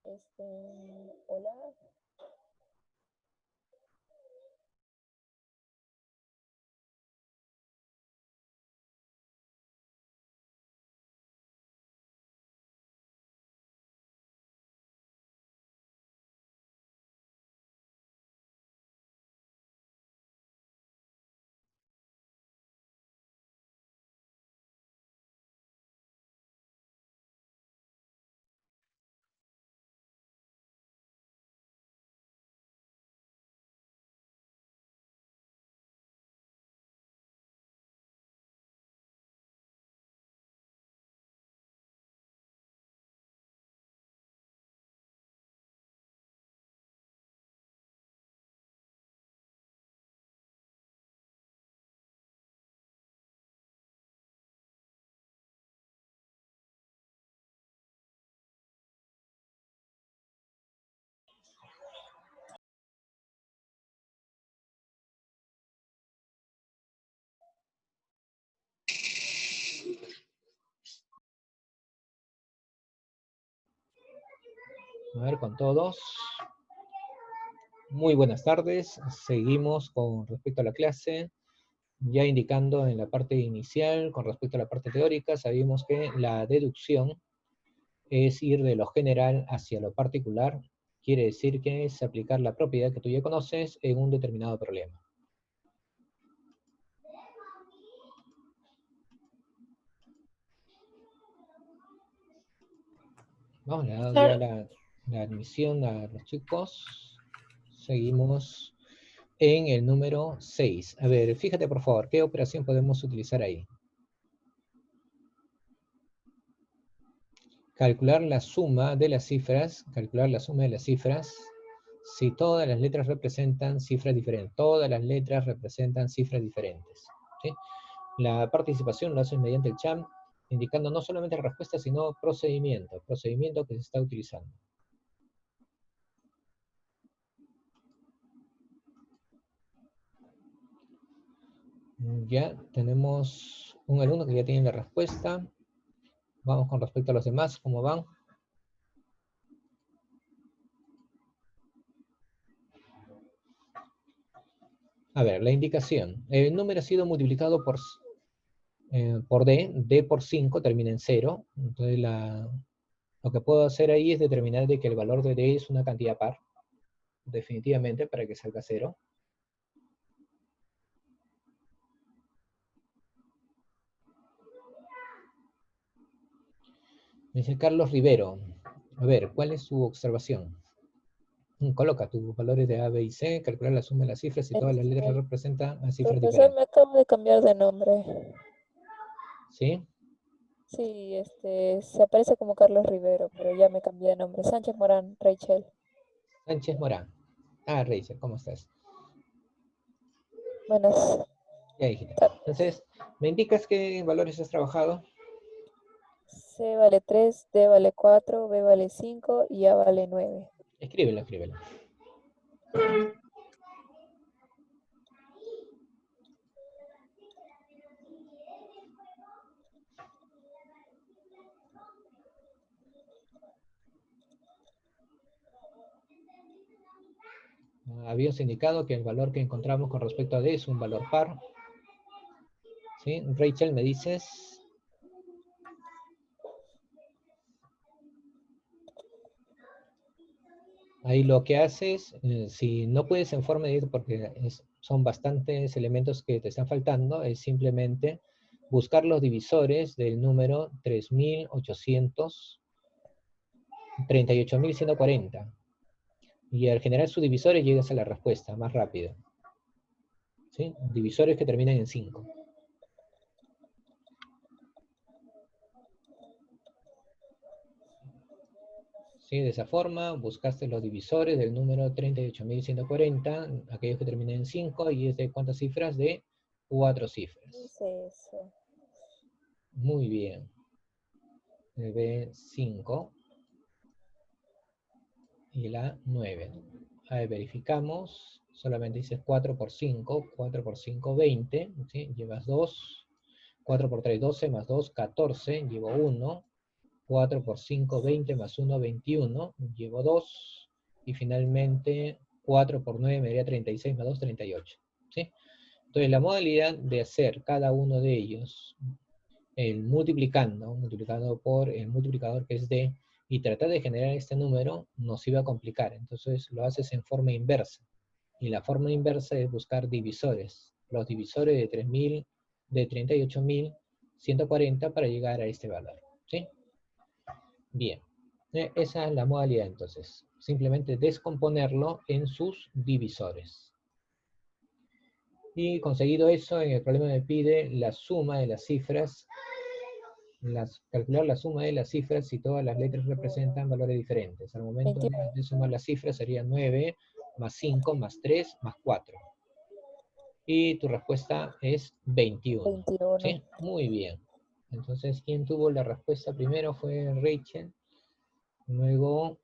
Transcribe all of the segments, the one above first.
Hola. A ver, con todos. Muy buenas tardes. Seguimos con respecto a la clase. Ya indicando en la parte inicial, con respecto a la parte teórica, sabíamos que la deducción es ir de lo general hacia lo particular. Quiere decir que es aplicar la propiedad que tú ya conoces en un determinado problema. Vamos, le damos ya la admisión a los chicos. Seguimos en el número 6. A ver, fíjate por favor, ¿qué operación podemos utilizar ahí? Calcular la suma de las cifras, si todas las letras representan cifras diferentes. Todas las letras representan cifras diferentes. ¿Sí? La participación lo haces mediante el chat, indicando no solamente la respuesta, sino procedimiento que se está utilizando. Ya tenemos un alumno que ya tiene la respuesta. Vamos con respecto a los demás, ¿cómo van? A ver, la indicación. El número ha sido multiplicado por D por 5 termina en 0. Entonces lo que puedo hacer ahí es determinar de que el valor de D es una cantidad par, definitivamente, para que salga 0. Dice Carlos Rivero. A ver, ¿cuál es su observación? Coloca tus valores de A, B y C, calcular la suma de las cifras y todas las letras representan a cifras Profesor, diferentes. me acabo de cambiar de nombre. ¿Sí? Sí, se aparece como Carlos Rivero, pero ya me cambié de nombre. Sánchez Morán, Rachel. Sánchez Morán. Ah, Rachel, ¿cómo estás? Buenas Ya, hijita. tardes. Entonces, ¿me indicas qué valores has trabajado? C vale 3, D vale 4, B vale 5 y A vale 9. Escríbelo, escríbelo. Habíamos indicado que el valor que encontramos con respecto a D es un valor par. ¿Sí? Rachel, ¿me dices? Ahí lo que haces, si no puedes en forma directa porque son bastantes elementos que te están faltando, es simplemente buscar los divisores del número 38.140. Y al generar sus divisores llegas a la respuesta más rápido. ¿Sí? Divisores que terminan en 5. ¿Sí? De esa forma, buscaste los divisores del número 38.140, aquellos que terminan en 5, y es de ¿cuántas cifras? De 4 cifras. Dice eso. Muy bien. B5 y la 9. A ver, verificamos. Solamente dices 4 por 5. 4 por 5, 20. ¿Sí? Llevas 2. 4 por 3, 12, más 2, 14. Llevo 1. 4 por 5, 20, más 1, 21. Llevo 2. Y finalmente 4 por 9 me daría 36, más 2, 38. ¿Sí? Entonces la modalidad de hacer cada uno de ellos, el multiplicando por el multiplicador que es D, y tratar de generar este número, nos iba a complicar. Entonces lo haces en forma inversa. Y la forma inversa es buscar divisores. Los divisores de 3000, de 38.140 para llegar a este valor. ¿Sí? Bien. Esa es la modalidad entonces. Simplemente descomponerlo en sus divisores. Y conseguido eso, en el problema me pide la suma de las cifras, calcular la suma de las cifras si todas las letras representan valores diferentes. Al momento 29. de sumar las cifras sería 9 más 5 más 3 más 4. Y tu respuesta es 21. 21. ¿Sí? Muy bien. Entonces, quien tuvo la respuesta primero fue Rachel, luego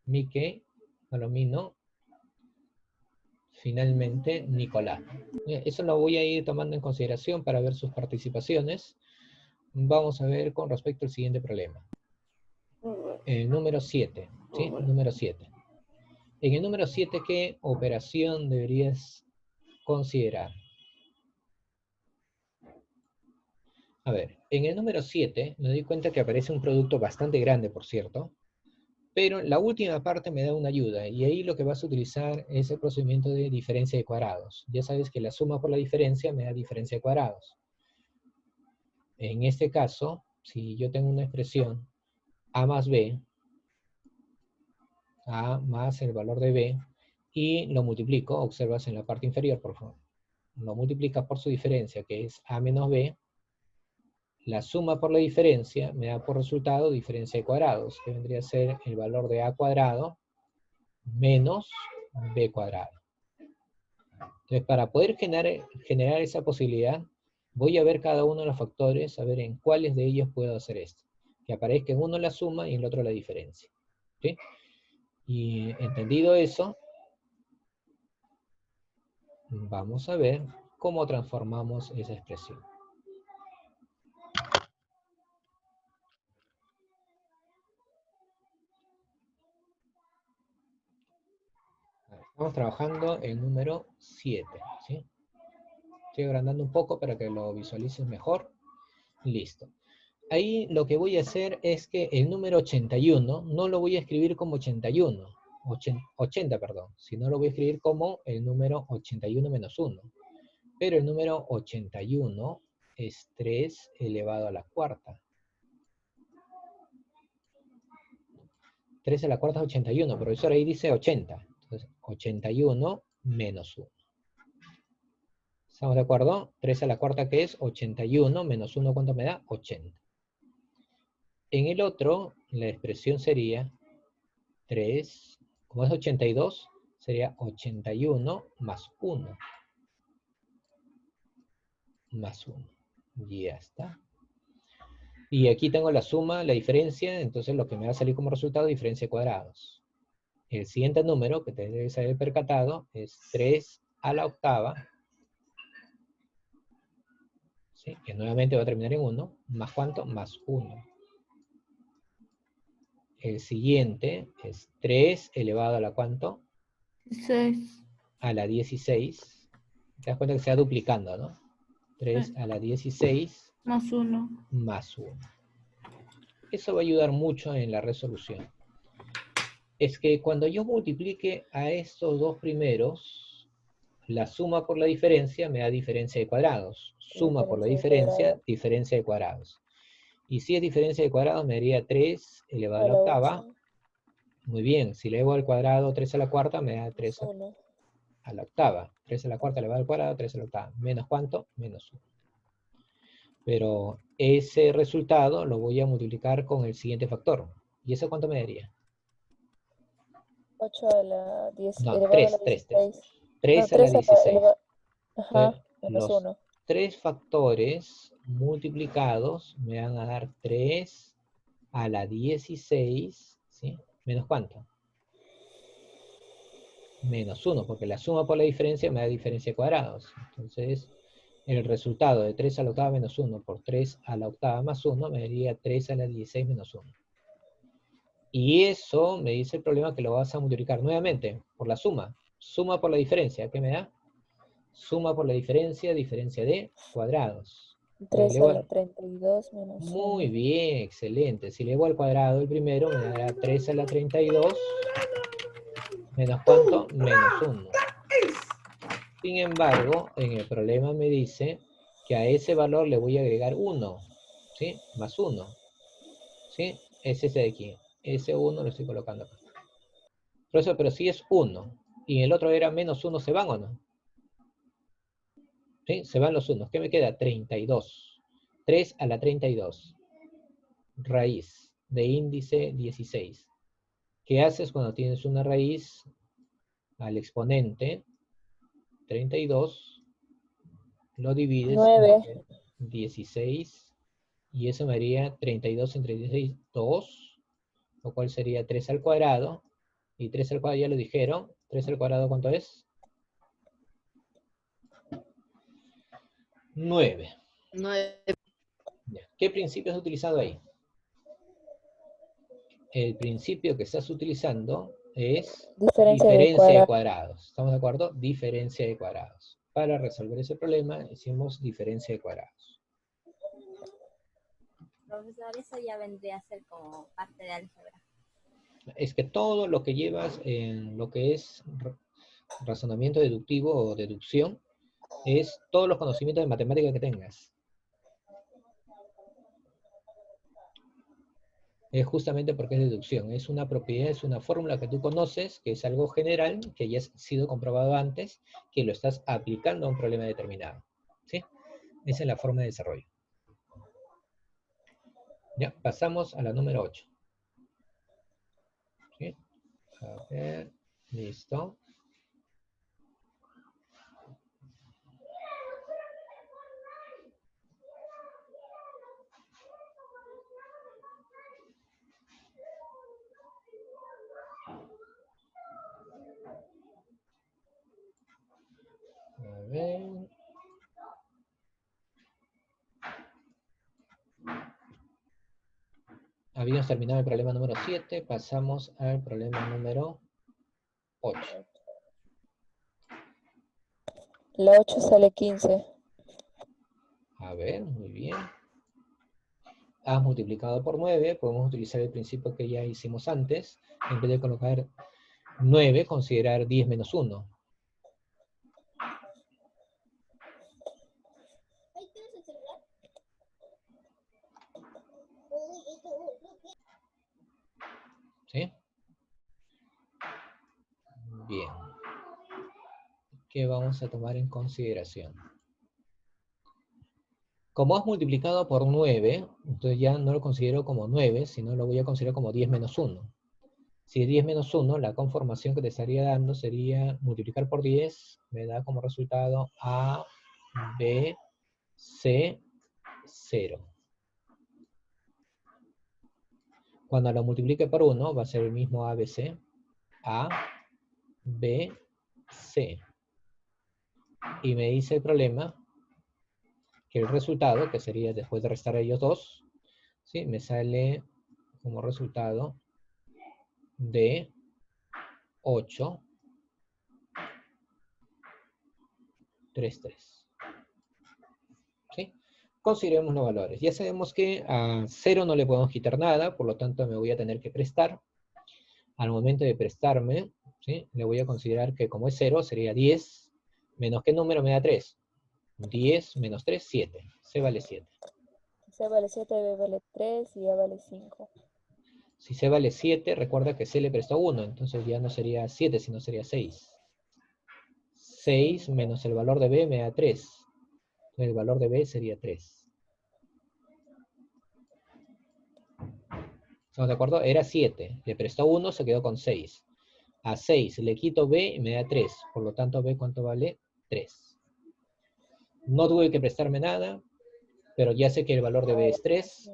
Mike, Palomino, finalmente Nicolás. Eso lo voy a ir tomando en consideración para ver sus participaciones. Vamos a ver con respecto al siguiente problema. El número 7, ¿sí? Número 7. En el número 7, ¿qué operación deberías considerar? A ver, en el número 7 me doy cuenta que aparece un producto bastante grande, por cierto, pero la última parte me da una ayuda, y ahí lo que vas a utilizar es el procedimiento de diferencia de cuadrados. Ya sabes que la suma por la diferencia me da diferencia de cuadrados. En este caso, si yo tengo una expresión a más b, a más el valor de b, y lo multiplico, observas en la parte inferior, por favor, lo multiplicas por su diferencia, que es a menos b, la suma por la diferencia me da por resultado diferencia de cuadrados, que vendría a ser el valor de a cuadrado menos b cuadrado. Entonces, para poder generar esa posibilidad, voy a ver cada uno de los factores, a ver en cuáles de ellos puedo hacer esto. Que aparezca en uno la suma y en el otro la diferencia. ¿Sí? Y entendido eso, vamos a ver cómo transformamos esa expresión. Estamos trabajando el número 7. ¿Sí? Estoy agrandando un poco para que lo visualices mejor. Listo. Ahí lo que voy a hacer es que el número 81 no lo voy a escribir como 81, 80, perdón, sino lo voy a escribir como el número 81 menos 1. Pero el número 81 es 3 elevado a la cuarta. 3 a la cuarta es 81, profesor, ahí dice 80. Entonces, 81 menos 1. ¿Estamos de acuerdo? 3 a la cuarta, que es 81 menos 1, ¿cuánto me da? 80. En el otro, la expresión sería 3, como es 82, sería 81 más 1. Más 1. Ya está. Y aquí tengo la suma, la diferencia, entonces lo que me va a salir como resultado, diferencia de cuadrados. El siguiente número que te debes haber percatado es 3 a la octava, ¿sí? Que nuevamente va a terminar en 1, más ¿cuánto? Más 1. El siguiente es 3 elevado a la ¿cuánto? 6. A la 16. Te das cuenta que se va duplicando, ¿no? 3 a la 16 Más 1. más 1. Eso va a ayudar mucho en la resolución. Es que cuando yo multiplique a estos dos primeros, la suma por la diferencia me da diferencia de cuadrados. Suma por la diferencia, diferencia de cuadrados. Y si es diferencia de cuadrados, me daría 3 elevado a la octava. Muy bien, si le elevo al cuadrado 3 a la cuarta, me da 3 a la octava. 3 a la cuarta elevado al cuadrado, 3 a la octava. ¿Menos cuánto? Menos 1. Pero ese resultado lo voy a multiplicar con el siguiente factor. ¿Y eso cuánto me daría? 8 a la 10, No, elevado a la 3, 3, 3. 16. 3 No, a la 3 a la 16. elevado. Entonces, Ajá, menos los 1. 3 factores multiplicados me van a dar 3 a la 16, ¿sí? ¿Menos cuánto? Menos 1, porque la suma por la diferencia me da diferencia de cuadrados. Entonces, El resultado de 3 a la octava menos 1 por 3 a la octava más 1 me daría 3 a la 16 menos 1. Y eso me dice el problema que lo vas a multiplicar nuevamente por la suma. Suma por la diferencia. ¿Qué me da? Suma por la diferencia, diferencia de cuadrados. 3 a la 32 menos Muy 1. bien, excelente. Si le elevo al cuadrado el primero, me dará 3 a la 32 menos ¿cuánto? Menos 1. Sin embargo, en el problema me dice que a ese valor le voy a agregar 1, ¿sí? Más 1, ¿sí? Es ese de aquí. Ese 1 lo estoy colocando acá. Profesor, pero si es 1 y el otro era menos 1, ¿se van o no? ¿Sí? Se van los unos. ¿Qué me queda? 32. 3 a la 32. Raíz de índice 16. ¿Qué haces cuando tienes una raíz al exponente 32? Lo divides 9. entre 16 y eso me haría 32 entre 16, 2, lo cual sería 3 al cuadrado. Y 3 al cuadrado ya lo dijeron. 3 al cuadrado, ¿cuánto es? 9. 9. ¿Qué principio has utilizado ahí? El principio que estás utilizando es Diferencia de diferencia de cuadrado. cuadrados. ¿Estamos de acuerdo? Diferencia de cuadrados. Para resolver ese problema hicimos diferencia de cuadrados. Profesor, eso ya vendría a ser como parte de álgebra. Es que todo lo que llevas en lo que es razonamiento deductivo o deducción es todos los conocimientos de matemática que tengas. Es justamente porque es deducción. Es una propiedad, es una fórmula que tú conoces, que es algo general, que ya ha sido comprobado antes, que lo estás aplicando a un problema determinado. ¿Sí? Esa es la forma de desarrollo. Ya, pasamos a la número 8. ¿Sí? A ver, listo. A ver. Habíamos terminado el problema número 7, pasamos al problema número 8. La 8 sale 15. A ver, muy bien. Has multiplicado por 9, podemos utilizar el principio que ya hicimos antes. En vez de colocar 9, considerar 10 menos 1. ¿Sí? Bien. ¿Qué vamos a tomar en consideración? Como has multiplicado por 9, entonces ya no lo considero como 9, sino lo voy a considerar como 10 menos 1. Si es 10 menos 1, la conformación que te estaría dando sería multiplicar por 10, me da como resultado A, B, C, 0. Cuando lo multiplique por 1, va a ser el mismo ABC. A, B, C. Y me dice el problema que el resultado, que sería después de restar a ellos dos, ¿sí? Me sale como resultado de 8, 3, 3. ¿Sí? Consideremos los valores. Ya sabemos que a 0 no le podemos quitar nada, por lo tanto me voy a tener que prestar. Al momento de prestarme, ¿sí? Le voy a considerar que como es 0, sería 10, menos ¿qué número me da 3? 10 menos 3, 7. C vale 7. C vale 7, B vale 3 y A vale 5. Si C vale 7, recuerda que C le prestó 1, entonces ya no sería 7, sino sería 6. 6 menos el valor de B me da 3. El valor de B sería 3. ¿Estamos de acuerdo? Era 7. Le prestó 1, se quedó con 6. A 6 le quito B y me da 3. Por lo tanto, B, ¿cuánto vale? 3. No tuve que prestarme nada, pero ya sé que el valor de B es 3.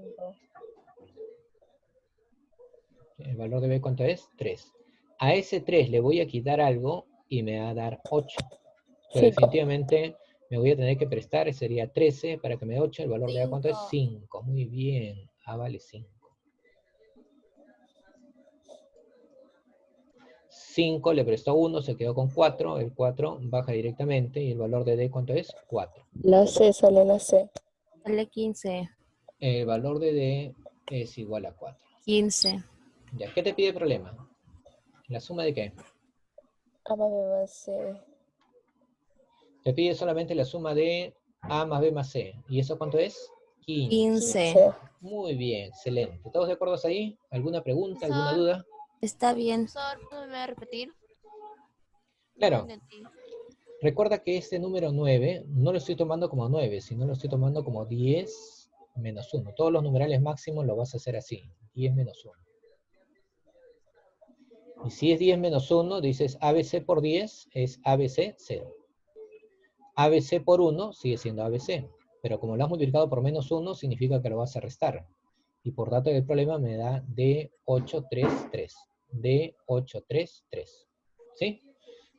El valor de B, ¿cuánto es? 3. A ese 3 le voy a quitar algo y me va a dar 8. Pero 5. definitivamente Me voy a tener que prestar, sería 13 para que me dé 8. El valor de A, ¿cuánto es? 5. 5. Muy bien. A vale 5. 5 le prestó 1, se quedó con 4. El 4 baja directamente. ¿Y el valor de D cuánto es? 4. La C, sale la C. Sale 15. El valor de D es igual a 4. 15. Ya, ¿qué te pide el problema? ¿La suma de qué? A más B más C. Te pide solamente la suma de A más B más C. ¿Y eso cuánto es? 15. 15. 15. Muy bien, excelente. ¿Todos de acuerdo ahí? ¿Alguna pregunta, alguna Profesor, duda? Está bien. profesor, ¿puede repetir? Claro. No entendí. Recuerda que este número 9 no lo estoy tomando como 9, sino lo estoy tomando como 10 menos 1. Todos los numerales máximos lo vas a hacer así, 10 menos 1. Y si es 10 menos 1, dices ABC por 10 es ABC 0. ABC por 1 sigue siendo ABC, pero como lo has multiplicado por menos 1, significa que lo vas a restar. Y por dato del problema me da D833. D833. ¿Sí?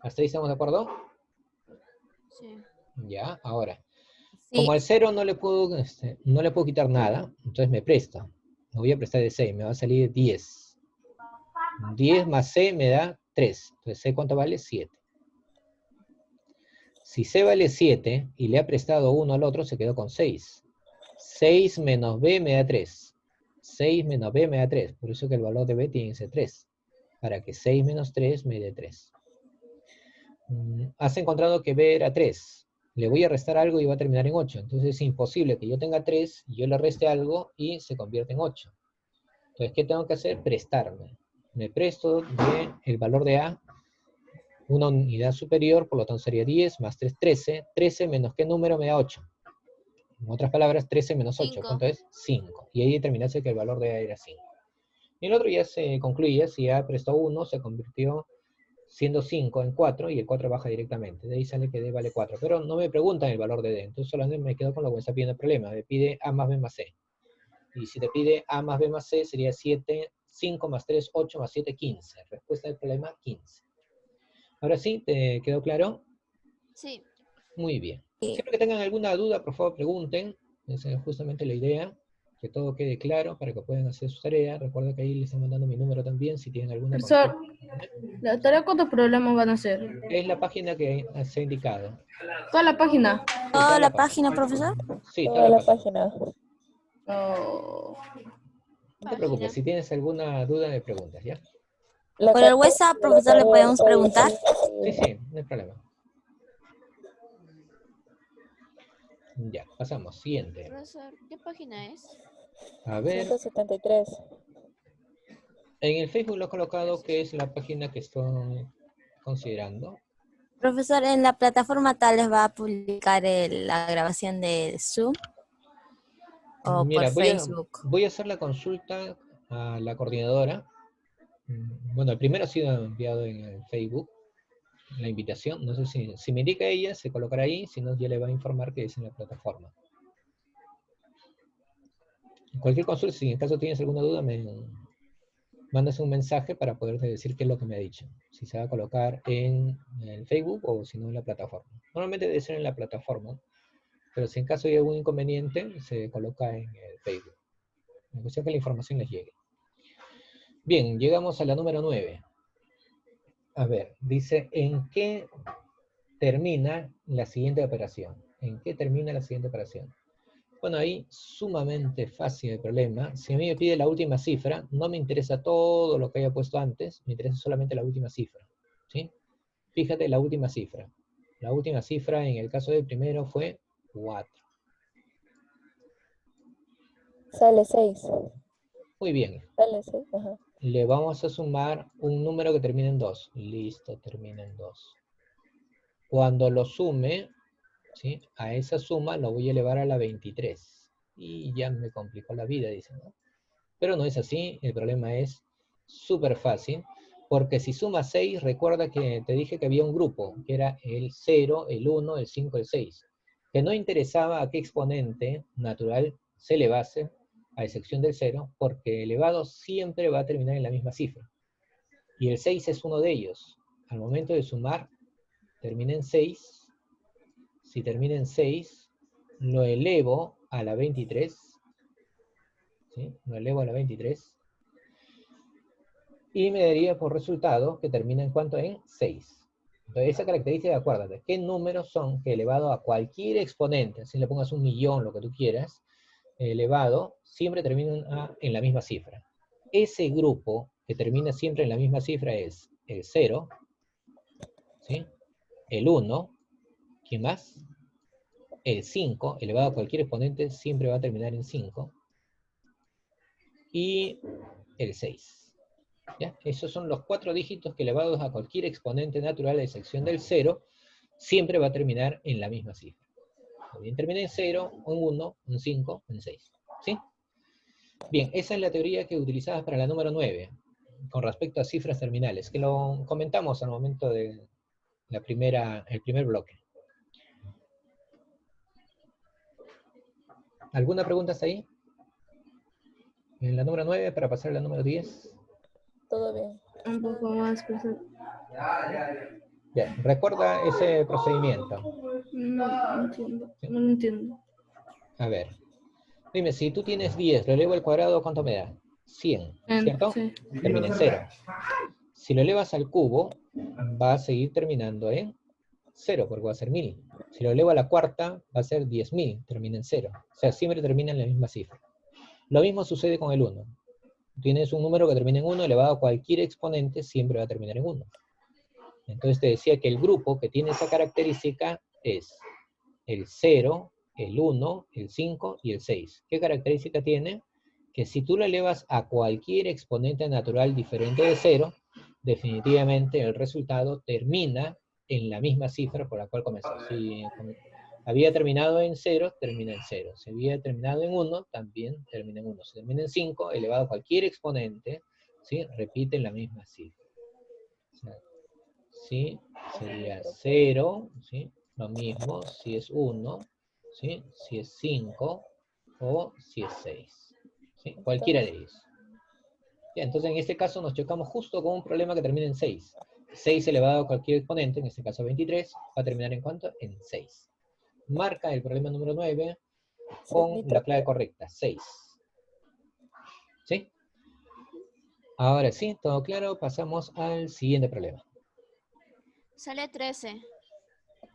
¿Hasta ahí estamos de acuerdo? Sí. Ya, ahora. Sí. Como al 0 no le puedo quitar nada, entonces me presta. Me voy a prestar de 6, me va a salir 10. 10 más C me da 3. Entonces C ¿cuánto vale? 7. Si C vale 7 y le ha prestado 1 al otro, se quedó con 6. 6 menos B me da 3. 6 menos B me da 3. Por eso que el valor de B tiene que ser 3. Para que 6 menos 3 me dé 3. Has encontrado que B era 3. Le voy a restar algo y va a terminar en 8. Entonces es imposible que yo tenga 3, yo le reste algo y se convierte en 8. Entonces, ¿qué tengo que hacer? Prestarme. Me presto el valor de A, una unidad superior, por lo tanto sería 10 más 3, 13. 13 menos ¿qué número me da 8? En otras palabras, 13 menos 8, 5. ¿cuánto es? 5. Y ahí determinaste que el valor de A era 5. Y el otro ya se concluía, si A prestó 1, se convirtió siendo 5 en 4 y el 4 baja directamente. De ahí sale que D vale 4. Pero no me preguntan el valor de D, entonces solamente me quedo con lo que me está pidiendo el problema. Me pide A más B más C. Y si te pide A más B más C, sería 7, 5 más 3, 8 más 7, 15. Respuesta del problema, 15. Ahora sí, ¿te quedó claro? Sí. Muy bien. Sí. Siempre que tengan alguna duda, por favor pregunten. Esa es justamente la idea. Que todo quede claro para que puedan hacer su tarea. Recuerda que ahí les están mandando mi número también si tienen alguna Profesor, consulta. ¿la tarea cuántos problemas van a hacer? Es la página que se ha indicado. Toda la página. Sí, ¿Toda la página, profesor? Sí, Toda la página. Oh. No te preocupes, si tienes alguna duda me preguntas, ¿ya? La Por el carta WhatsApp, se la profesor, le acabo podemos hoy. preguntar. Sí, sí, no hay problema. Ya, pasamos. Siguiente. Profesor, ¿qué página es? A ver, 173. en el Facebook lo he colocado que es la página que estoy considerando. Profesor, en la plataforma tal les va a publicar la grabación de Zoom o por Mira, Facebook. voy a hacer la consulta a la coordinadora. Bueno, el primero ha sido enviado en el Facebook, la invitación. No sé si me indica ella, se colocará ahí, si no, ya le va a informar que es en la plataforma. Cualquier consulta, si en caso tienes alguna duda, me mandas un mensaje para poderte decir qué es lo que me ha dicho. Si se va a colocar en el Facebook o si no en la plataforma. Normalmente debe ser en la plataforma, pero si en caso hay algún inconveniente, se coloca en el Facebook. La cuestión es que la información les llegue. Bien, llegamos a la número 9. A ver, dice, ¿en qué termina la siguiente operación? ¿En qué termina la siguiente operación? Bueno, ahí sumamente fácil el problema. Si a mí me pide la última cifra, no me interesa todo lo que haya puesto antes, me interesa solamente la última cifra. ¿Sí? Fíjate la última cifra. La última cifra en el caso del primero fue 4. Sale 6. Muy bien. Sale 6. Ajá. Le vamos a sumar un número que termine en 2. Listo, termina en 2. Cuando lo sume, ¿sí? A esa suma lo voy a elevar a la 23. Y ya me complicó la vida, dicen, ¿no? Pero no es así, el problema es súper fácil, porque si sumas 6, recuerda que te dije que había un grupo, que era el 0, el 1, el 5, el 6, que no interesaba a qué exponente natural se elevase, a excepción del 0, porque elevado siempre va a terminar en la misma cifra. Y el 6 es uno de ellos. Al momento de sumar, termina en 6, si termina en 6, lo elevo a la 23, ¿sí? Lo elevo a la 23, y me daría por resultado que termina en cuánto, en 6. Entonces esa característica, acuérdate, ¿qué números son que elevado a cualquier exponente, si le pongas 1.000.000, lo que tú quieras, elevado, siempre terminan en la misma cifra? Ese grupo que termina siempre en la misma cifra es el 0, ¿sí? El 1, ¿quién más? El 5, elevado a cualquier exponente, siempre va a terminar en 5. Y el 6. ¿Ya? Esos son los 4 dígitos que elevados a cualquier exponente natural, a excepción del 0, siempre va a terminar en la misma cifra. O bien termina en 0, en 1, en 5, en 6. ¿Sí? Bien, esa es la teoría que utilizabas para la número 9, con respecto a cifras terminales, que lo comentamos al momento de el primer bloque. ¿Alguna pregunta hasta ahí? En la número 9, para pasar a la número 10. Todo bien. Un poco más, profesor. Bien, recuerda ese procedimiento. No entiendo. No lo entiendo. A ver, dime, si tú tienes 10, lo elevo al cuadrado, ¿cuánto me da? 100, ¿cierto? Sí. Termina en 0. Si lo elevas al cubo, va a seguir terminando en 0, porque va a ser 1000. Si lo elevo a la cuarta, va a ser 10.000, termina en 0. O sea, siempre termina en la misma cifra. Lo mismo sucede con el 1. Tienes un número que termina en 1, elevado a cualquier exponente, siempre va a terminar en 1. Entonces te decía que el grupo que tiene esa característica es el 0, el 1, el 5 y el 6. ¿Qué característica tiene? Que si tú lo elevas a cualquier exponente natural diferente de 0, definitivamente el resultado termina en la misma cifra por la cual comenzó. Si había terminado en 0, termina en 0. Si había terminado en 1, también termina en 1. Si termina en 5, elevado a cualquier exponente, ¿sí? Repite la misma cifra. O sea, ¿sí? Sería 0, ¿sí? Lo mismo si es 1, ¿sí? Si es 5 o si es 6. ¿Sí? Cualquiera de ellos. Ya, entonces en este caso nos chocamos justo con un problema que termina en 6. 6 elevado a cualquier exponente, en este caso 23, va a terminar en ¿cuánto? En 6. Marca el problema número 9 con la clave correcta, 6. ¿Sí? Ahora sí, todo claro, pasamos al siguiente problema. Sale 13.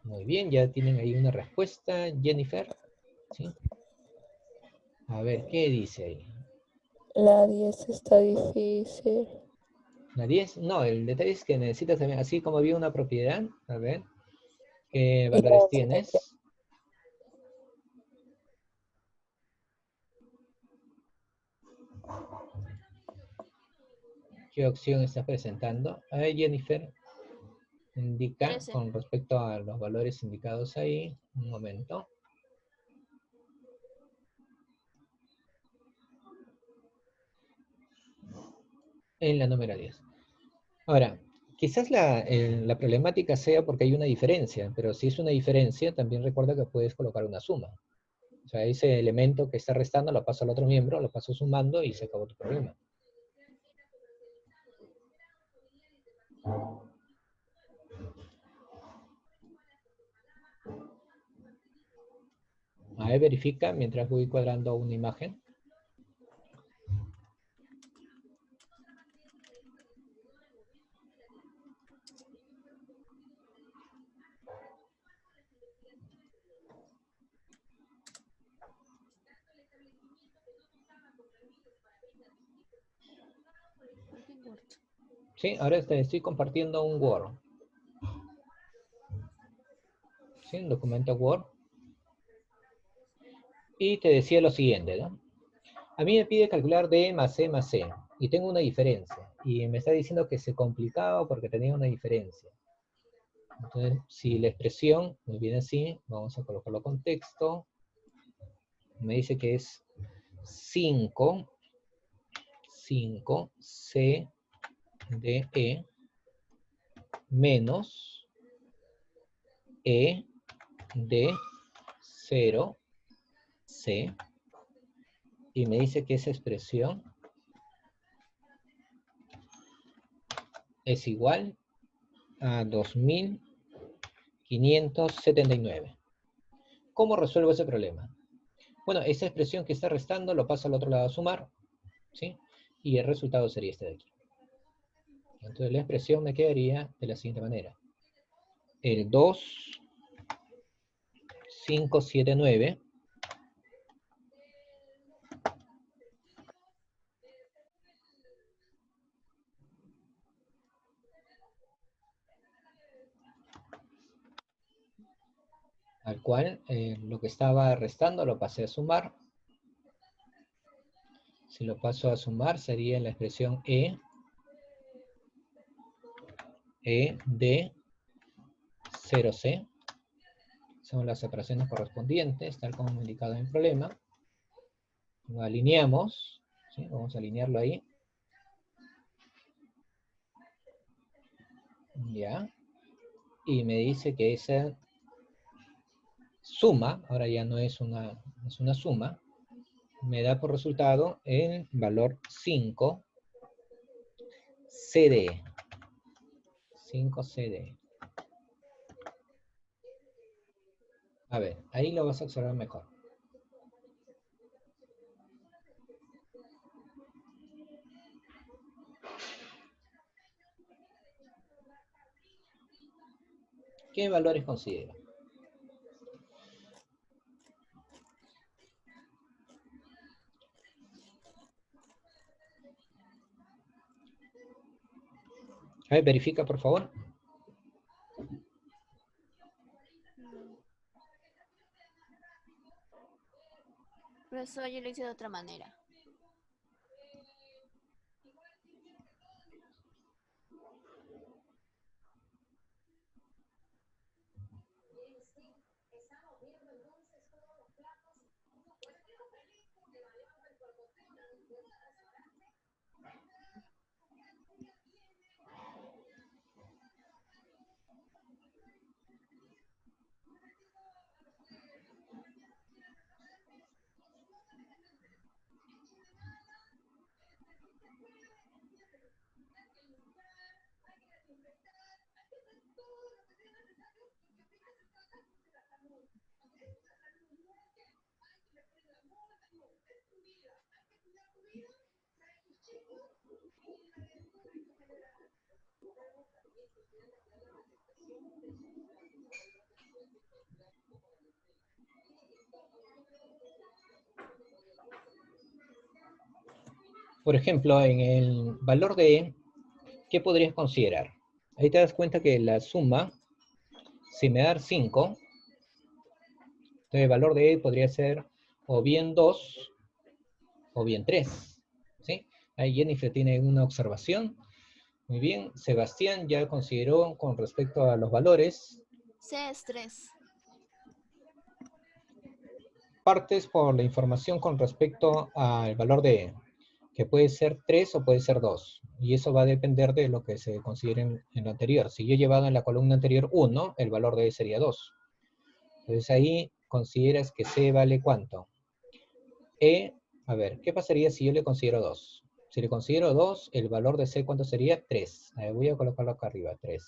Muy bien, ya tienen ahí una respuesta, Jennifer. ¿Sí? A ver, ¿qué dice ahí? La 10 está difícil. ¿La 10? No, el detalle es que necesitas también, así como había una propiedad, a ver, ¿qué Y valores la tienes? ¿Qué opción estás presentando? A ver, Jennifer, indica 13. con respecto a los valores indicados ahí. Un momento. En la número 10. Ahora, quizás la problemática sea porque hay una diferencia, pero si es una diferencia, también recuerda que puedes colocar una suma. O sea, ese elemento que está restando lo paso al otro miembro, lo paso sumando y se acabó tu problema. A ver, verifica mientras voy cuadrando una imagen. Sí, ahora te estoy compartiendo un Word. ¿Sí? Un documento Word. Y te decía lo siguiente, ¿no? A mí me pide calcular D más C más C. Y tengo una diferencia. Y me está diciendo que se complicaba porque tenía una diferencia. Entonces, si la expresión me viene así, vamos a colocarlo con texto. Me dice que es 5 C de E menos E de 0 C. Y me dice que esa expresión es igual a 2579. ¿Cómo resuelvo ese problema? Bueno, esa expresión que está restando lo paso al otro lado a sumar, ¿sí? Y el resultado sería este de aquí. Entonces la expresión me quedaría de la siguiente manera. El 2, 5, 7, 9. Al cual lo que estaba restando lo pasé a sumar. Si lo paso a sumar sería la expresión E de 0C. Son las operaciones correspondientes, tal como indicado en el problema. Lo alineamos, ¿sí? Vamos a alinearlo ahí. Ya. Y me dice que esa suma, ahora ya no es una suma, me da por resultado el valor 5 CD. 5 CD. A ver, ahí lo vas a observar mejor. ¿Qué valores considero? A ver, verifica por favor. Profesor, yo lo hice de otra manera. Por ejemplo, en el valor de E, ¿qué podrías considerar? Ahí te das cuenta que la suma, si me da 5, entonces el valor de E podría ser o bien 2 o bien 3. ¿Sí? Ahí Jennifer tiene una observación. Muy bien. Sebastián ya consideró con respecto a los valores. C es 3. Partes por la información con respecto al valor de E, que puede ser 3 o puede ser 2. Y eso va a depender de lo que se considere en lo anterior. Si yo he llevado en la columna anterior 1, el valor de E sería 2. Entonces ahí consideras que C vale ¿cuánto? E, a ver, ¿qué pasaría si yo le considero 2? Si le considero 2, el valor de C, ¿cuánto sería? 3. A ver, voy a colocarlo acá arriba, 3.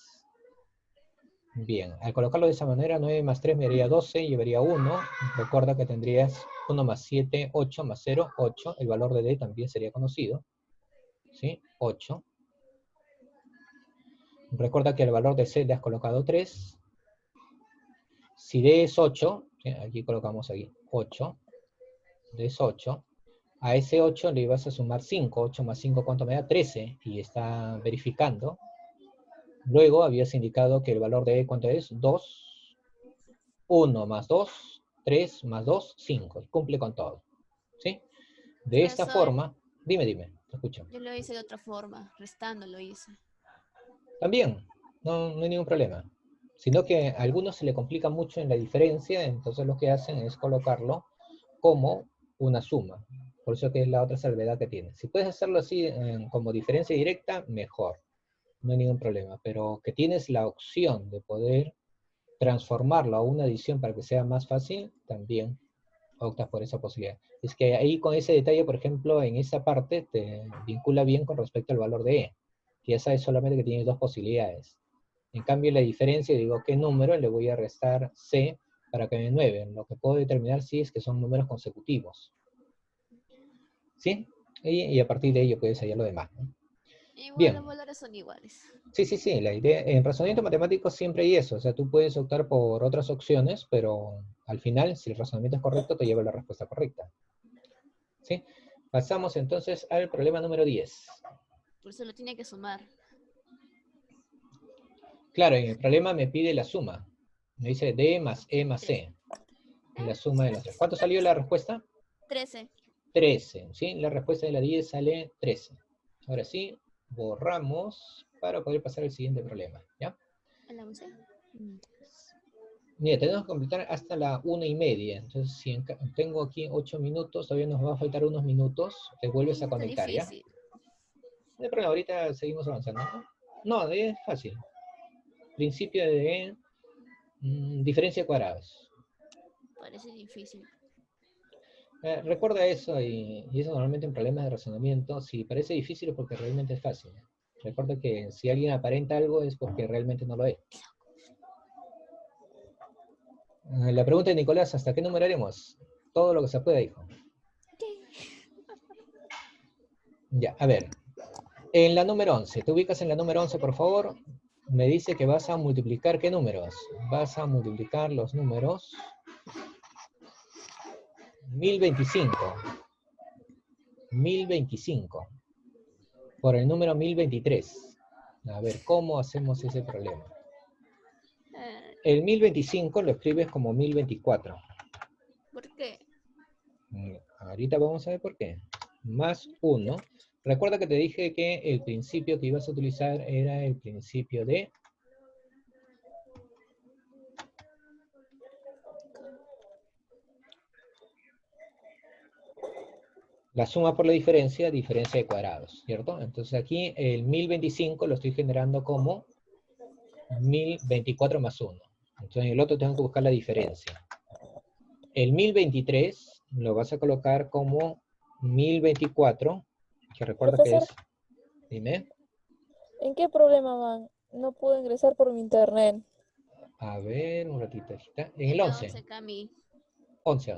Bien, al colocarlo de esa manera, 9 más 3 me daría 12, llevaría 1. Recuerda que tendrías 1 más 7, 8 más 0, 8. El valor de D también sería conocido. ¿Sí? 8. Recuerda que el valor de C le has colocado 3. Si D es 8, ¿sí? Aquí colocamos aquí 8. D es 8. A ese 8 le ibas a sumar 5. 8 más 5, ¿cuánto me da? 13. Y está verificando. Luego habías indicado que el valor de E, ¿cuánto es? 2. 1 más 2, 3 más 2, 5. Y cumple con todo. ¿Sí? De esta Profesor, forma, dime, te escucho. yo lo hice de otra forma, restando lo hice. También, no hay ningún problema. Sino que a algunos se le complica mucho en la diferencia, entonces lo que hacen es colocarlo como una suma. Por eso que es la otra salvedad que tiene. Si puedes hacerlo así como diferencia directa, mejor. No hay ningún problema. Pero que tienes la opción de poder transformarlo a una adición para que sea más fácil, también optas por esa posibilidad. Es que ahí con ese detalle, por ejemplo, en esa parte te vincula bien con respecto al valor de E. Que ya sabes solamente que tiene dos posibilidades. En cambio, la diferencia, digo, ¿qué número le voy a restar C para que me dé 9, lo que puedo determinar si es que son números consecutivos. ¿Sí? Y a partir de ello puedes hallar lo demás, ¿no? Igual Bien. los valores son iguales. Sí, la idea, en razonamiento matemático siempre hay eso, o sea, tú puedes optar por otras opciones, pero al final, si el razonamiento es correcto, te lleva a la respuesta correcta. ¿Sí? Pasamos entonces al problema número 10. Por eso lo tiene que sumar. Claro, en el problema me pide la suma. Me dice D más E más C. La suma de los tres. ¿Cuánto salió la respuesta? 13. 13, ¿sí? La respuesta de la 10 sale 13. Ahora sí, borramos para poder pasar al siguiente problema, ¿ya? ¿A la 11? Mira, tenemos que completar hasta la 1:30. Entonces, si tengo aquí 8 minutos, todavía nos va a faltar unos minutos. Te vuelves a Está conectar, ¿ya? difícil. No hay problema, ahorita seguimos avanzando, ¿no? No, es fácil. Principio de diferencia de cuadrados. Parece difícil. Recuerda eso, y eso normalmente en problemas de razonamiento, si parece difícil es porque realmente es fácil. Recuerda que si alguien aparenta algo es porque realmente no lo es. La pregunta de Nicolás, ¿hasta qué número haremos? Todo lo que se pueda, hijo. Ya, a ver. En la número 11, te ubicas en la número 11, por favor. Me dice que vas a multiplicar, ¿qué números? Vas a multiplicar los números 1025. 1025. Por el número 1023. A ver, ¿cómo hacemos ese problema? El 1025 lo escribes como 1024. ¿Por qué? Ahorita vamos a ver por qué. Más 1. Recuerda que te dije que el principio que ibas a utilizar era el principio de la suma por la diferencia de cuadrados, ¿cierto? Entonces aquí el 1025 lo estoy generando como 1024 más 1. Entonces en el otro tengo que buscar la diferencia. El 1023 lo vas a colocar como 1024, que recuerda que Profesor, es... Dime. ¿en qué problema van? No puedo ingresar por mi internet. A ver, un ratito. Está en el la 11. 11, Cami. 11.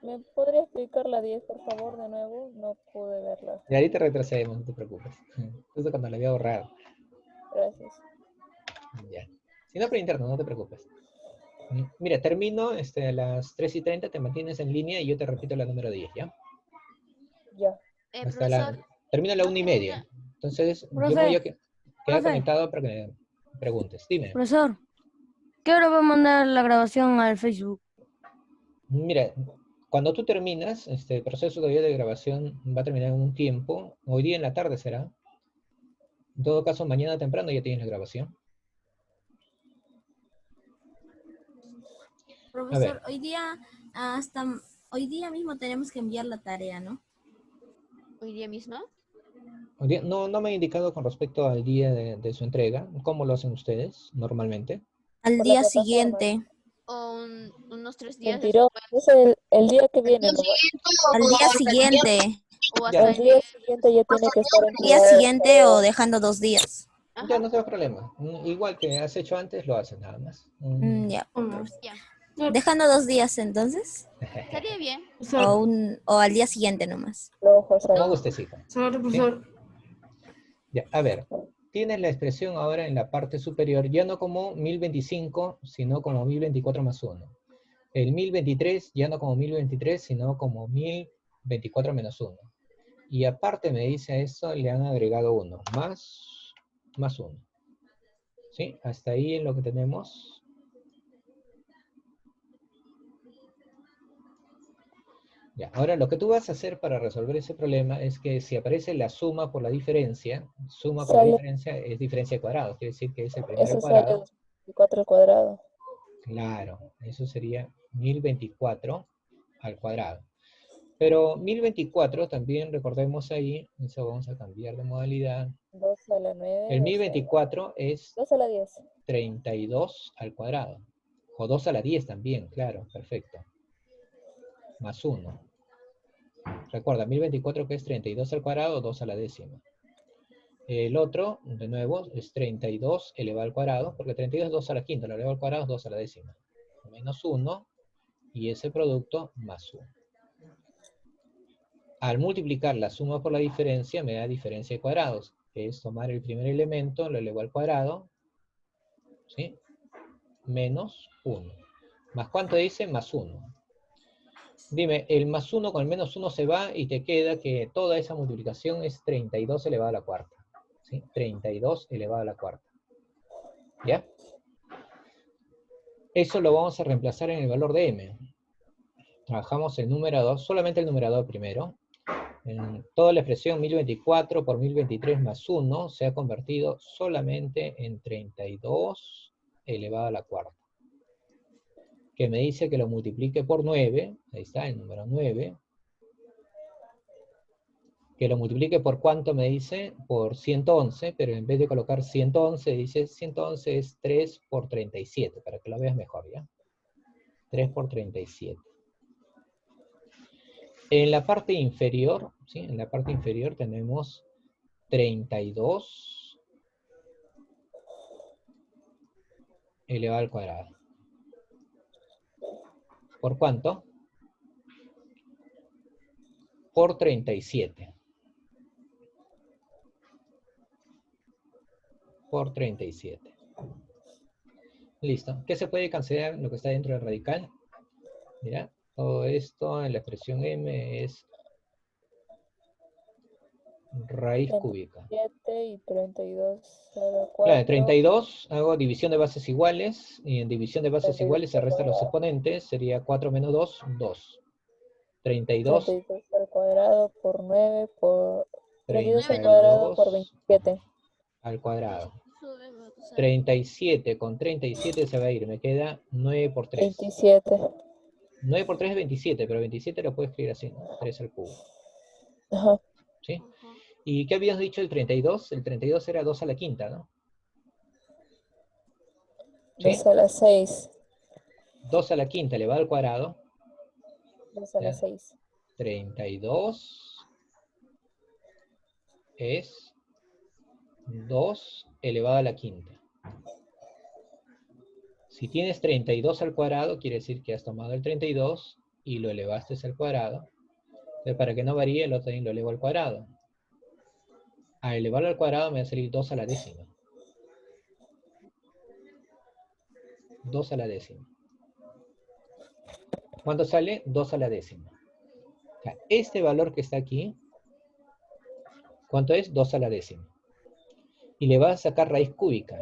¿Me podría explicar la 10, por favor, de nuevo? No pude verla. Y ahorita retrocedemos, no te preocupes. Justo cuando la había borrado. Gracias. Ya. Si no, por interno, no te preocupes. Mira, termino a las 3:30, te mantienes en línea y yo te repito la número 10, ¿ya? Ya. Profesor, Termino a la no 1:30. Entonces, yo me voy Profe, a quedar profe, conectado para que me preguntes. Dime. profesor, ¿qué hora va a mandar la grabación al Facebook? Mira, cuando tú terminas, el proceso todavía de grabación va a terminar en un tiempo. Hoy día en la tarde será. En todo caso, mañana temprano ya tienes la grabación. A ver. Profesor, hoy día mismo tenemos que enviar la tarea, ¿no? ¿hoy día mismo? Hoy día, no me han indicado con respecto al día de su entrega. ¿Cómo lo hacen ustedes normalmente? Al Por la día plataforma. siguiente. ¿O unos 3 días Mentiroso. después? Es el día que viene nomás. Al día siguiente. ¿O Ya. hasta El día siguiente ya tiene que estar Al día entregado. siguiente o dejando 2 días. Ya, Ajá, no tengo problema. Igual que has hecho antes, lo haces nada más. Ya. ya. Dejando 2 días entonces. Estaría bien. O al día siguiente nomás. Los ojos ahí. Como gustes, hija. Profesor, Ya, a ver. Tienes la expresión ahora en la parte superior, ya no como 1025, sino como 1024 más 1. El 1023 ya no como 1023, sino como 1024 menos 1. Y aparte me dice a eso, le han agregado 1, más 1. ¿Sí? Hasta ahí es lo que tenemos. Ya, ahora lo que tú vas a hacer para resolver ese problema es que si aparece la suma por la diferencia, es diferencia de cuadrados, quiere decir que es el primero Eso al sale cuadrado. 24 al cuadrado. Claro, eso sería 1024 al cuadrado. Pero 1024 también recordemos ahí, eso vamos a cambiar de modalidad. 2 a la 9. El 1024 es 2 a la 10. 32 al cuadrado. O 2 a la 10 también, claro, perfecto. Más 1. Recuerda, 1024 que es 32 al cuadrado, 2 a la décima. El otro, de nuevo, es 32 elevado al cuadrado, porque 32 es 2 a la quinta, lo elevado al cuadrado es 2 a la décima. menos 1 y ese producto más 1. Al multiplicar la suma por la diferencia me da diferencia de cuadrados, que es tomar el primer elemento, lo elevo al cuadrado, ¿sí? Menos 1. ¿Más cuánto dice? Más 1. Dime, el más 1 con el menos 1 se va y te queda que toda esa multiplicación es 32 elevado a la cuarta. ¿Sí? 32 elevado a la cuarta. ¿Ya? Eso lo vamos a reemplazar en el valor de m. Trabajamos el numerador, solamente el numerador primero. En toda la expresión 1024 por 1023 más 1 se ha convertido solamente en 32 elevado a la cuarta. Que me dice que lo multiplique por 9, ahí está el número 9. Que lo multiplique por cuánto me dice, por 111, pero en vez de colocar 111, dice 111 es 3 por 37, para que lo veas mejor, ¿ya? 3 por 37. En la parte inferior, ¿sí? En la parte inferior tenemos 32 elevado al cuadrado. ¿Por cuánto? Por 37. Por 37. Listo. ¿Qué se puede cancelar lo que está dentro del radical? Mira, todo esto en la expresión m es raíz cúbica. 7 y 32 a la 4. Claro, en 32 hago división de bases iguales, y en división de bases 32 iguales se restan los exponentes, sería 4 menos 2, 2. 32 32 al cuadrado por 9 por 32 al 32 cuadrado por 27. al cuadrado. Sube, va a pasar. 37 con 37 se va a ir, me queda 9 por 3. 27. 9 por 3 es 27, pero 27 lo puedo escribir así, ¿no? 3 al cubo. Ajá. ¿Sí? Ajá. ¿Y qué habías dicho el 32? El 32 era 2 a la quinta, ¿no? ¿Sí? 2 a la 6. 2 a la quinta elevado al cuadrado. 2 a la Ya. 6. 32 es 2 elevado a la quinta. Si tienes 32 al cuadrado, quiere decir que has tomado el 32 y lo elevaste al cuadrado. Entonces, para que no varíe, lo también lo elevo al cuadrado. Al elevarlo al cuadrado me va a salir 2 a la décima. 2 a la décima. ¿Cuánto sale? 2 a la décima. O sea, este valor que está aquí, ¿cuánto es? 2 a la décima. Y le vas a sacar raíz cúbica.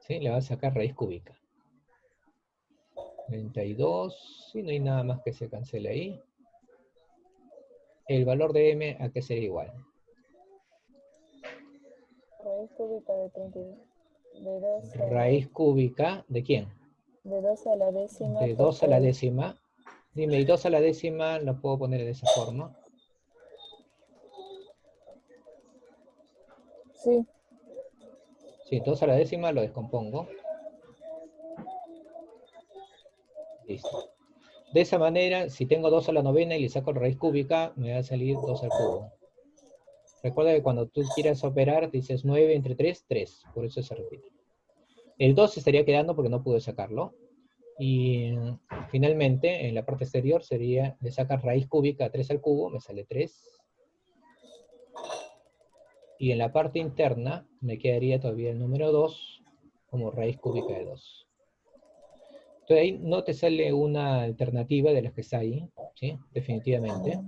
¿Sí? Le vas a sacar raíz cúbica. 32, y no hay nada más que se cancele ahí. El valor de m, ¿a qué sería igual? Raíz cúbica de 32. De 2 a la, Raíz cúbica, ¿de quién? de 2 a la décima. De por 2 a la 3. décima. Dime, ¿y 2 a la décima lo puedo poner de esa forma? Sí. Sí, 2 a la décima lo descompongo. Listo. De esa manera, si tengo 2 a la novena y le saco la raíz cúbica, me va a salir 2 al cubo. Recuerda que cuando tú quieras operar, dices 9 entre 3, 3. Por eso se repite. El 2 se estaría quedando porque no pude sacarlo. Y finalmente, en la parte exterior sería, le sacas raíz cúbica a 3 al cubo, me sale 3. Y en la parte interna me quedaría todavía el número 2 como raíz cúbica de 2. Entonces ahí no te sale una alternativa de las que está ahí, ¿sí? Definitivamente.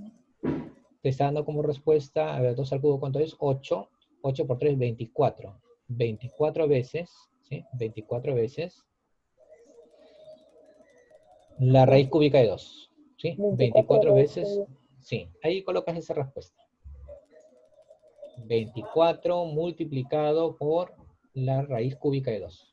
Te está dando como respuesta, a ver, 2 al cubo, ¿cuánto es? 8. 8 por 3, 24. 24 veces, ¿sí? 24 veces la raíz cúbica de 2, ¿sí? 24 veces, sí. Ahí colocas esa respuesta. 24 multiplicado por la raíz cúbica de 2.